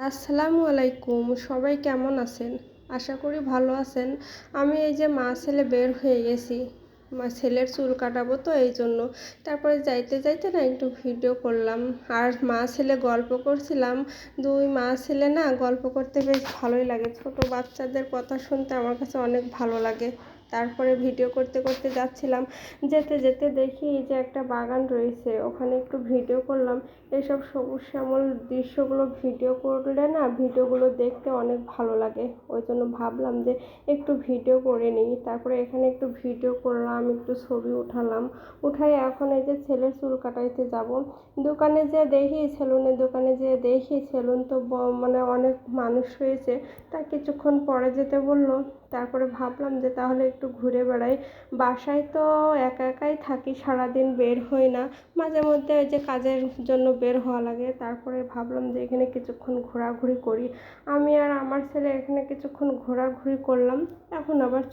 আসসালামু আলাইকুম, সবাই কেমন আছেন? আশা করি ভালো আছেন। আমি এই যে মা ছেলে বের হয়ে গেছি। ছেলের চুল কাটাবো তো এই জন্য। তারপরে যাইতে যাইতে না একটু ভিডিও করলাম। আর মা ছেলে গল্প করছিলাম। দুই মা ছেলে না গল্প করতে বেশ ভালোই লাগে। ছোট বাচ্চাদের কথা শুনতে আমার কাছে অনেক ভালো লাগে। তারপরে ভিডিও করতে করতে যাচ্ছিলাম। যেতে যেতে দেখি যে একটা বাগান রয়েছে, ওখানে একটু ভিডিও করলাম। এসব সবুজ শ্যামল দৃশ্যগুলো ভিডিও করলে না ভিডিওগুলো দেখতে অনেক ভালো লাগে। ওই জন্য ভাবলাম যে একটু ভিডিও করে নিই। তারপরে এখানে একটু ভিডিও করলাম, একটু ছবি উঠালাম। উঠাই এখন এই যে ছেলের চুল কাটাইতে যাব। দোকানে যেয়ে দেখি, সেলুনের দোকানে যেয়ে দেখি সেলুন তো মানে অনেক মানুষ হয়েছে। তা কিছুক্ষণ পরে যেতে বললো। তারপরে ভাবলাম যে তাহলে একটু ঘুরে বেড়াই। বাসায় তো একা একাই থাকি, সারাদিন বের হই না। মাঝে মধ্যে ওই যে কাজের জন্য বের হওয়া লাগে। তারপরে ভাবলাম যে এখানে কিছুক্ষণ ঘোরাঘুরি করি। আমি আর আমার ছেলে এখানে কিছুক্ষণ ঘোরাঘুরি করলাম। এখন আবার